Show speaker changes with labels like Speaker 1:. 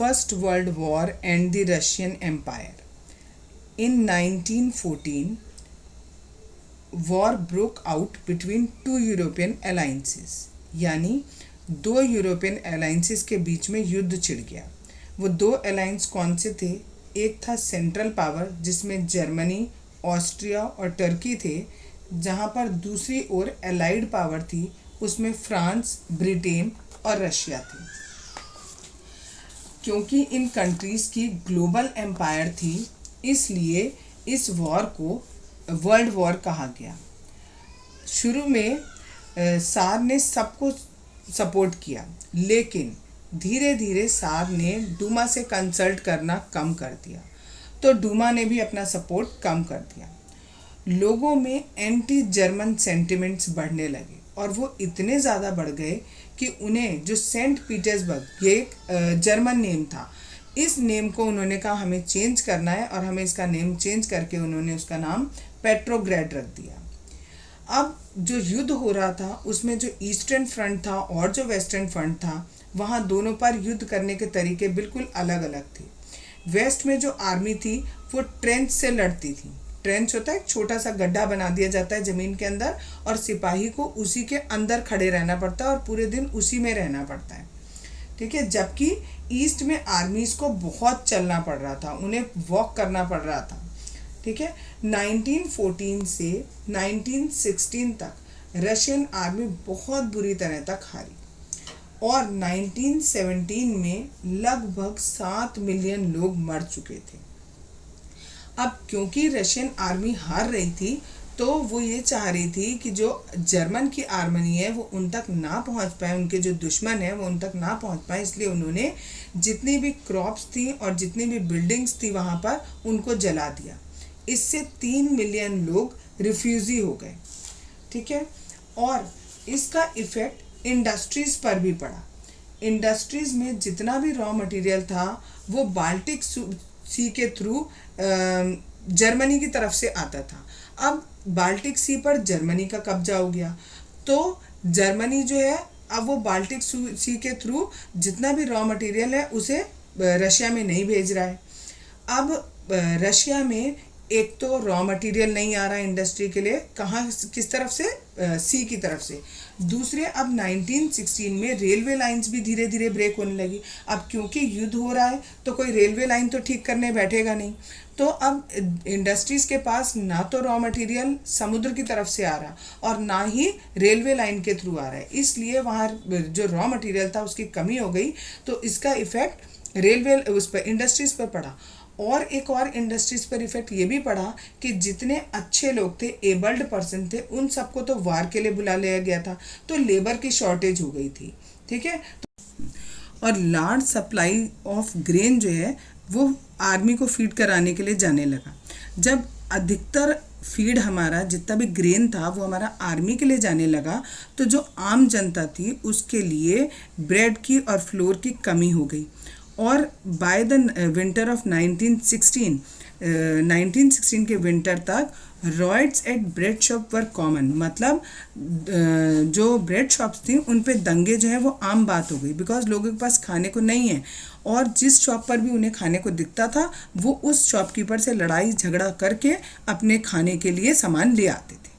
Speaker 1: First World War and the Russian Empire. In 1914, war broke out between two European alliances, यानी दो European alliances के बीच में युद्ध छिड़ गया। वो दो अलाइंस कौन से थे? एक था सेंट्रल पावर जिसमें जर्मनी, ऑस्ट्रिया और टर्की थे, जहाँ पर दूसरी ओर एलाइड पावर थी, उसमें फ्रांस, ब्रिटेन और रशिया थी। क्योंकि इन कंट्रीज़ की ग्लोबल एम्पायर थी, इसलिए इस वॉर को वर्ल्ड वॉर कहा गया। शुरू में सार ने सबको सपोर्ट किया, लेकिन धीरे धीरे सार ने डूमा से कंसल्ट करना कम कर दिया, तो डूमा ने भी अपना सपोर्ट कम कर दिया। लोगों में एंटी जर्मन सेंटिमेंट्स बढ़ने लगे और वो इतने ज़्यादा बढ़ गए कि उन्हें जो सेंट पीटर्सबर्ग, ये एक जर्मन नेम था, इस नेम को उन्होंने कहा हमें चेंज करना है और हमें इसका नेम चेंज करके उन्होंने उसका नाम पेट्रोग्रेड रख दिया। अब जो युद्ध हो रहा था उसमें जो ईस्टर्न फ्रंट था और जो वेस्टर्न फ्रंट था, वहाँ दोनों पर युद्ध करने के तरीके बिल्कुल अलग अलग थे। वेस्ट में जो आर्मी थी वो ट्रेंच से लड़ती थी। ट्रेंच होता है एक छोटा सा गड्ढा बना दिया जाता है ज़मीन के अंदर और सिपाही को उसी के अंदर खड़े रहना पड़ता है और पूरे दिन उसी में रहना पड़ता है, ठीक है। जबकि ईस्ट में आर्मीज़ को बहुत चलना पड़ रहा था, उन्हें वॉक करना पड़ रहा था, ठीक है। 1914 से 1916 तक रशियन आर्मी बहुत बुरी तरह तक हारी और 1917 में लगभग 7 मिलियन लोग मर चुके थे। अब क्योंकि रशियन आर्मी हार रही थी, तो वो ये चाह रही थी कि जो जर्मन की आर्मी है वो उन तक ना पहुंच पाए, उनके जो दुश्मन है वो उन तक ना पहुंच पाए, इसलिए उन्होंने जितनी भी क्रॉप्स थी और जितनी भी बिल्डिंग्स थी वहाँ पर उनको जला दिया। इससे 3 मिलियन लोग रिफ्यूजी हो गए, ठीक है। और इसका इफ़ेक्ट इंडस्ट्रीज़ पर भी पड़ा। इंडस्ट्रीज़ में जितना भी रॉ मटेरियल था वो बाल्टिक सी के थ्रू जर्मनी की तरफ से आता था। अब बाल्टिक सी पर जर्मनी का कब्जा हो गया, तो जर्मनी जो है अब वो बाल्टिक सी के थ्रू जितना भी रॉ मटेरियल है उसे रशिया में नहीं भेज रहा है। अब रशिया में एक तो रॉ मटेरियल नहीं आ रहा है इंडस्ट्री के लिए, कहाँ किस तरफ से? सी की तरफ से। दूसरे अब 1916 में रेलवे लाइंस भी धीरे धीरे ब्रेक होने लगी। अब क्योंकि युद्ध हो रहा है तो कोई रेलवे लाइन तो ठीक करने बैठेगा नहीं, तो अब इंडस्ट्रीज़ के पास ना तो रॉ मटेरियल समुद्र की तरफ से आ रहा और ना ही रेलवे लाइन के थ्रू आ रहा है, इसलिए वहाँ जो रॉ मटेरियल था उसकी कमी हो गई। तो इसका इफ़ेक्ट रेलवे उस पर इंडस्ट्रीज़ पर पड़ा। और एक और इंडस्ट्रीज़ पर इफ़ेक्ट ये भी पड़ा कि जितने अच्छे लोग थे, एबल्ड पर्सन थे, उन सबको तो वार के लिए बुला लिया गया था, तो लेबर की शॉर्टेज हो गई थी, ठीक है। और लार्ज सप्लाई ऑफ ग्रेन जो है वो आर्मी को फीड कराने के लिए जाने लगा। जब अधिकतर फीड हमारा जितना भी ग्रेन था वो हमारा आर्मी के लिए जाने लगा, तो जो आम जनता थी उसके लिए ब्रेड की और फ्लोर की कमी हो गई। और बाय द विंटर ऑफ 1916 के विंटर तक riots at bread shop were common, मतलब जो ब्रेड शॉप्स थी उन पे दंगे जो है वो आम बात हो गई, बिकॉज लोगों के पास खाने को नहीं है और जिस शॉप पर भी उन्हें खाने को दिखता था वो उस शॉपकीपर से लड़ाई झगड़ा करके अपने खाने के लिए सामान ले आते थे।